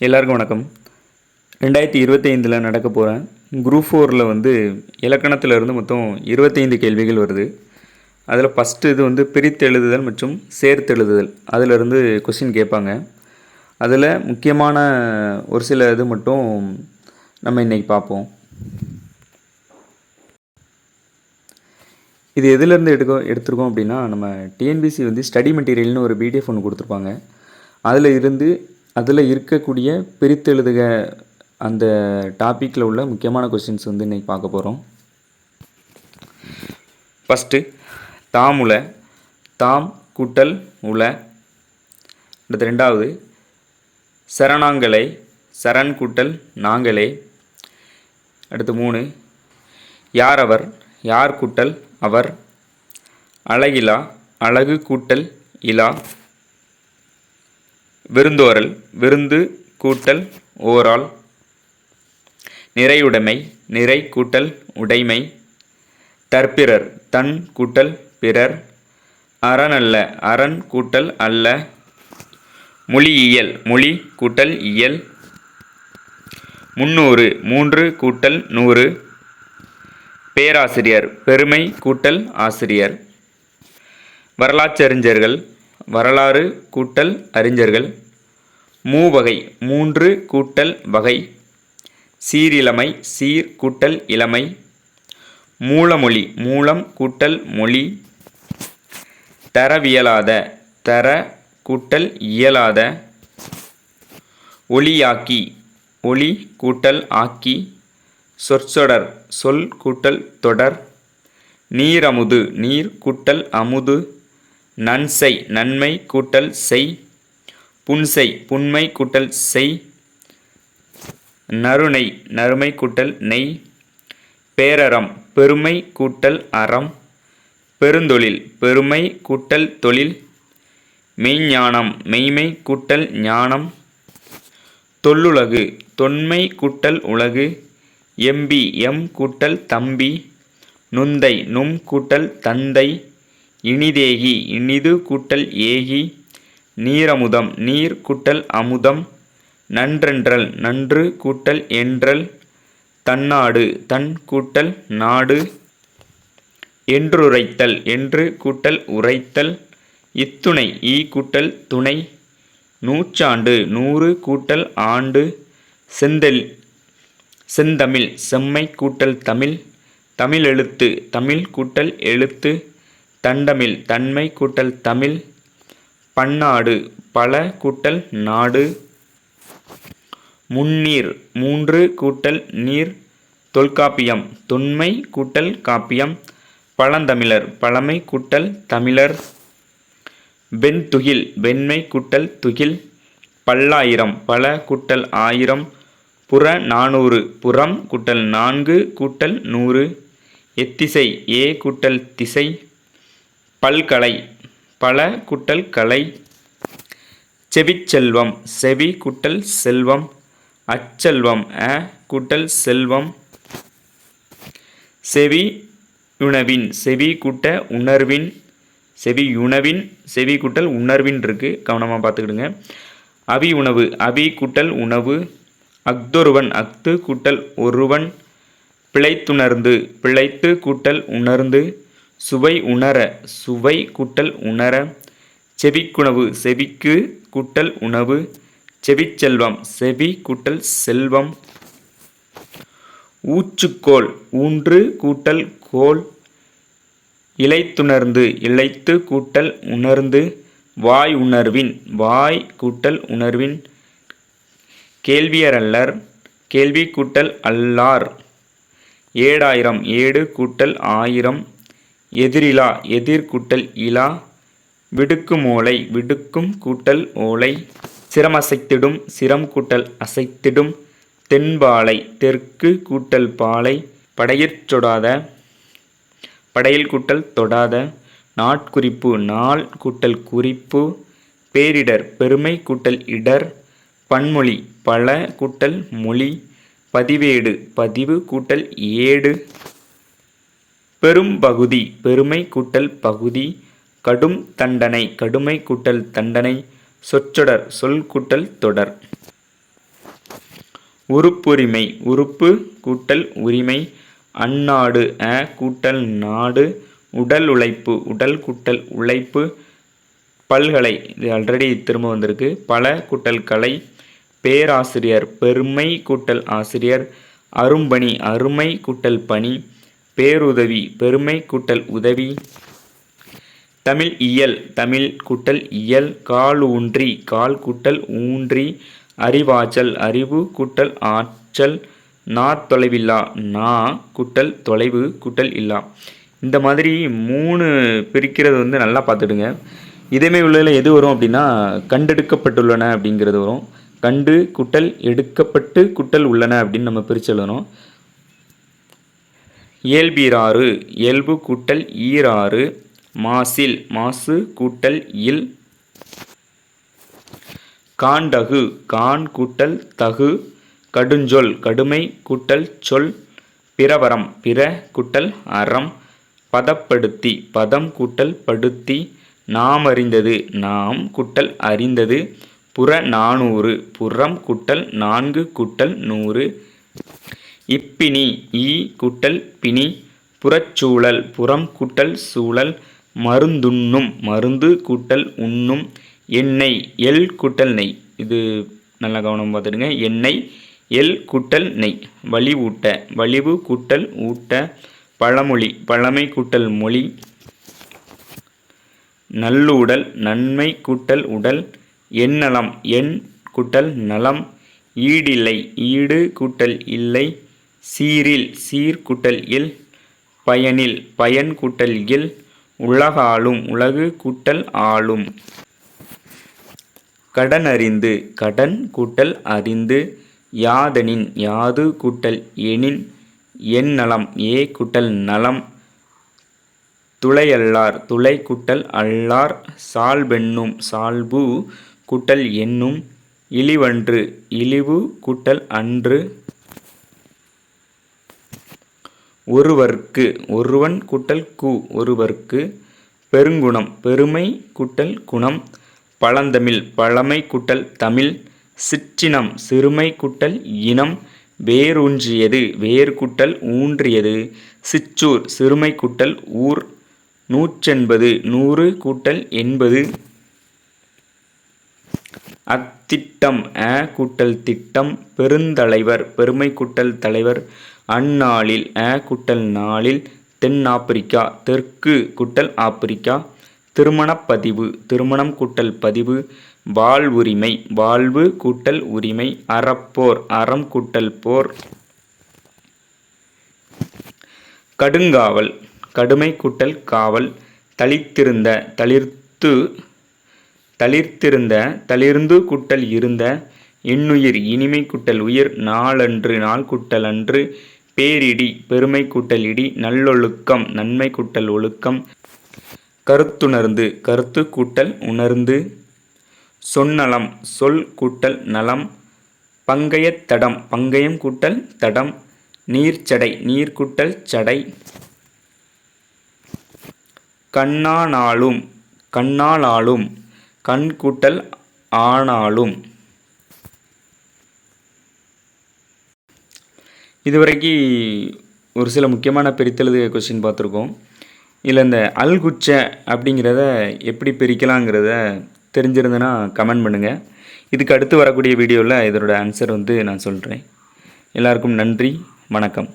எல்லாருக்கும் வணக்கம். 2025 நடக்க போகிற குரூப் 4 இலக்கணத்தில் இருந்து மொத்தம் 25 கேள்விகள் வருது. அதில் ஃபஸ்ட்டு இது பிரித்தெழுதுதல் மற்றும் சேர்த்தெழுதுதல் அதிலிருந்து கொஸ்டின் கேட்பாங்க. அதில் முக்கியமான ஒரு சில இது மட்டும் நம்ம இன்றைக்கி பார்ப்போம். இது எதுலேருந்து எடுத்திருக்கோம் அப்படின்னா, நம்ம டிஎன்பிசி ஸ்டடி மெட்டீரியல்னு ஒரு பிடிஎஃப் ஒன்று கொடுத்துருப்பாங்க. அதில் இருக்கக்கூடிய பிரித்தெழுதுக அந்த டாப்பிக்கில் உள்ள முக்கியமான கொஸ்டின்ஸ் இன்றைக்கி பார்க்க போகிறோம். ஃபஸ்ட்டு தாமுல, தாம் கூட்டல் உல. அடுத்து ரெண்டாவது சரணாங்கலை, சரண் கூட்டல் நாங்களே. அடுத்து 3 யார் அவர், யார் கூட்டல் அவர். அழகிலா, அழகு கூட்டல் இலா. விருந்தோரல், விருந்து கூட்டல் ஓரால். நிறையுடைமை, நிறை கூட்டல் உடைமை. தற்பிறர், தன் கூட்டல் பிறர். அறனல்ல, அரண் கூட்டல் அல்ல. மொழியியல், மொழி கூட்டல் இயல். 300, 3 கூட்டல் 100. பேராசிரியர், பெருமை கூட்டல் ஆசிரியர். வரலாற்றறிஞர்கள், வரலாறு கூட்டல் அறிஞர்கள். மூவகை, 3 கூட்டல் வகை. சீரிழமை, சீர் கூட்டல் இளமை. மூலமொழி, மூலம் கூட்டல் மொழி. தரவியலாத, தர கூட்டல் இயலாத. ஒளியாக்கி, ஒளி கூட்டல் ஆக்கி. சொற்சொடர், சொல் கூட்டல் தொடர். நீரமுது, நீர் கூட்டல் அமுது. நன்செய், நன்மை கூட்டல் செய். புன்செய், புன்மை கூட்டல் செய். நறுணை, நறுமை கூட்டல் நெய். பேரறம், பெருமை கூட்டல் அறம். பெருந்தொழில், பெருமை கூட்டல் தொழில். மெய்ஞானம், மெய்மை கூட்டல் ஞானம். தொல்லுலகு, தொன்மை கூட்டல் உலகு. எம்பி, எம் கூட்டல் தம்பி. நுந்தை, நும் கூட்டல் தந்தை. இனிதேகி, இனிது கூட்டல் ஏகி. நீரமுதம், நீர் கூட்டல் அமுதம். நன்றென்றல், நன்று கூட்டல் என்றல். தன்னாடு, தன் கூட்டல் நாடு. என்றுரைத்தல், என்று கூட்டல் உரைத்தல். இத்துணை, ஈ கூட்டல் துணை. நூற்றாண்டு, 100 கூட்டல் ஆண்டு. செந்தமிழ், செம்மை கூட்டல் தமிழ். தமிழெழுத்து, தமிழ் கூட்டல் எழுத்து. தண்டமிழ், தன்மை கூட்டல் தமிழ். பன்னாடு, பல கூட்டல் நாடு. முன்னீர், 3 கூட்டல் நீர். தொல்காப்பியம், தொன்மை கூட்டல் காப்பியம். பழந்தமிழர், பழமை கூட்டல் தமிழர். வெண்துகில், வெண்மை கூட்டல் துகில். பல்லாயிரம், பல கூட்டல் ஆயிரம். புறநானூறு, புறம் கூட்டல் 4 கூட்டல் 100. எத்திசை, ஏ கூட்டல் திசை. பல்கலை, பல கூட்டல் கலை. செவிச்செல்வம், செவி கூட்டல் செல்வம். அச்செல்வம், கூட்டல் செல்வம். செவியுணவின், செவி கூட்ட உணர்வின். செவியுணவின், செவி கூட்டல் உணர்வின் இருக்கு, கவனமாக பார்த்துக்கிடுங்க. அவி உணவு, அவி கூட்டல் உணவு. அஃதொருவன், அஃது கூட்டல் ஒருவன். பிழைத்துணர்ந்து, பிழைத்து கூட்டல் உணர்ந்து. சுவை உணர, சுவை கூட்டல் உணர. செவிக்குணவு, செவிக்கு கூட்டல் உணவு. செவிச்செல்வம், செவி கூட்டல் செல்வம். ஊச்சுக்கோல், ஊன்று கூட்டல் கோல். இளைத்துணர்ந்து, இளைத்து கூட்டல் உணர்ந்து. வாய் உணர்வின், வாய் கூட்டல் உணர்வின். கேள்வியரல்லர், கேள்வி கூட்டல் அல்லார். ஏடாயிரம், ஏடு கூட்டல் ஆயிரம். எதிரிலா, எதிர் கூட்டல் இலா. விடுக்கும் ஓலை, விடுக்கும் கூட்டல் ஓலை. சிரமசைத்திடும், சிரம் கூட்டல் அசைத்திடும். தென்பாலை, தெற்கு கூட்டல் பாலை. படையிற் சொடாத, படையில் கூட்டல் தொடாத. நாட்குறிப்பு, நாள் கூட்டல் குறிப்பு. பேரிடர், பெருமை கூட்டல் இடர். பன்மொழி, பல கூட்டல் மொழி. பதிவேடு, பதிவு கூட்டல் ஏடு. பெரும்பகுதி, பெருமை கூட்டல் பகுதி. கடும் தண்டனை, கடுமை கூட்டல் தண்டனை. சொற்றொடர், சொல் கூட்டல் தொடர். உறுப்புரிமை உறுப்பு கூட்டல் உரிமை. அந்நாடு கூட்டல் நாடு. உடல் உழைப்பு உடல் கூட்டல் உழைப்பு. பல்கலை இது ஆல்ரெடி திரும்ப வந்திருக்கு. பல கூட்டல் கலை. பேராசிரியர் பெருமை கூட்டல் ஆசிரியர். அரும்பணி அருமை கூட்டல் பணி. பேருதவி பெருமை கூட்டல் உதவி. தமிழ் இயல் தமிழ் கூட்டல் இயல். கால் ஊன்றி கால் கூட்டல் ஊன்றி. அறிவாற்றல் அறிவு கூட்டல் ஆற்றல். தொலைவில்லா கூட்டல் தொலைவு கூட்டல் இல்லா. இந்த மாதிரி 3 பிரிக்கிறது வந்து நல்லா பார்த்துடுங்க. இதேமே உள்ளதில் எது வரும் அப்படின்னா கண்டெடுக்கப்பட்டுள்ளன அப்படிங்கிறது வரும். கண்டு கூட்டல் எடுக்கப்பட்டு கூட்டல் உள்ளன அப்படின்னு நம்ம பிரித்து எழுதணும். இயல்பீராறு இயல்பு கூட்டல் ஈராறு. மாசில் மாசு கூட்டல் இல். காண்டகு கான் கூட்டல் தகு. கடுஞ்சொல் கடுமை கூட்டல் சொல். பிரவரம் பிற கூட்டல் அறம். பதப்படுத்தி பதம் கூட்டல் படுத்தி. நாம் அறிந்தது நாம் கூட்டல் அறிந்தது. புறநானூறு புறம் கூட்டல் 4 கூட்டல் 100. இப்பினி ஈ கூட்டல் பிணி. புறச்சூழல் புறம் கூட்டல் சூழல். மருந்துண்ணும் மருந்து கூட்டல் உண்ணும். எண்ணெய் எல் கூட்டல் நெய். இது நல்லா கவனம் பார்த்துடுங்க. எண்ணெய் எல் கூட்டல் நெய். வலிவூட்ட வலிவு கூட்டல் ஊட்ட. பழமொழி பழமை கூட்டல் மொழி. நல்லுடல் நன்மை கூட்டல் உடல். எந்நலம் எண் கூட்டல் நலம். ஈடில்லை ஈடு கூட்டல் இல்லை. சீரில் சீர் கூட்டல் இல். பயனில் பயன் கூட்டல் இல். உலகாலும் உலகு கூட்டல் ஆளும். கடன் அறிந்து கடன் கூட்டல் அறிந்து. யாதெனின் யாது கூட்டல் எனின். என் நலம் ஏ கூட்டல் நலம். துளையல்லார் துளை கூட்டல் அல்லார். சால்பென்னும் சால்பு கூட்டல் எண்ணும். இழிவன்று இழிவு கூட்டல் அன்று. ஒருவர்க்கு ஒருவன் கூட்டல் கு ஒருவர்க்கு. பெருங்குணம் பெருமை கூட்டல் குணம். பழந்தமிழ் பழமை கூட்டல் தமிழ். சிற்றினம் சிறுமை கூட்டல் இனம். வேரூன்றியது வேர் கூட்டல் ஊன்றியது. சிற்றூர் சிறுமை கூட்டல் ஊர். 180 100 கூட்டல் 80. அத்திட்டம் கூட்டல் திட்டம். பெருந்தலைவர் பெருமை கூட்டல் தலைவர். அந்நாளில் கூட்டல் நாளில். தென் ஆப்பிரிக்கா தெற்கு கூட்டல் ஆப்பிரிக்கா. திருமணப்பதிவு திருமணம் கூட்டல் பதிவு. வாழ்வுரிமை வாழ்வு கூட்டல் உரிமை. அறப்போர் அறம் கூட்டல் போர். கடுங்காவல் கடுமை கூட்டல் காவல். தளித்திருந்த தளிர்த்து தளிர்த்திருந்த தளிர்ந்து கூட்டல் இருந்த. இன்னுயிர் இனிமை கூட்டல் உயிர். நாளன்று நாள் கூட்டல் அன்று. பேரிடி பெருமை கூட்டல் இடி. நல்லொழுக்கம் நன்மை கூட்டல் ஒழுக்கம். கருத்துணர்ந்து கருத்து கூட்டல் உணர்ந்து. சொன்னலம் சொல் கூட்டல் நலம். பங்கயத்தடம் பங்கயம் கூட்டல் தடம். நீர்ச்சடை நீர் கூட்டல் சடை. கண்ணானாலும் கண்ணாலாலும் கண் கூட்டல் ஆனாலும். இதுவரைக்கும் ஒரு சில முக்கியமான பிரித்தெழுது கொஸ்டின் பார்த்துருக்கோம். இதில் இந்த அல்குச்ச அப்படிங்கிறத எப்படி பிரிக்கலாங்கிறத தெரிஞ்சிருந்தேன்னா கமெண்ட் பண்ணுங்கள். இதுக்கு அடுத்து வரக்கூடிய வீடியோவில் இதோட ஆன்சர் வந்து நான் சொல்கிறேன். எல்லாருக்கும் நன்றி, வணக்கம்.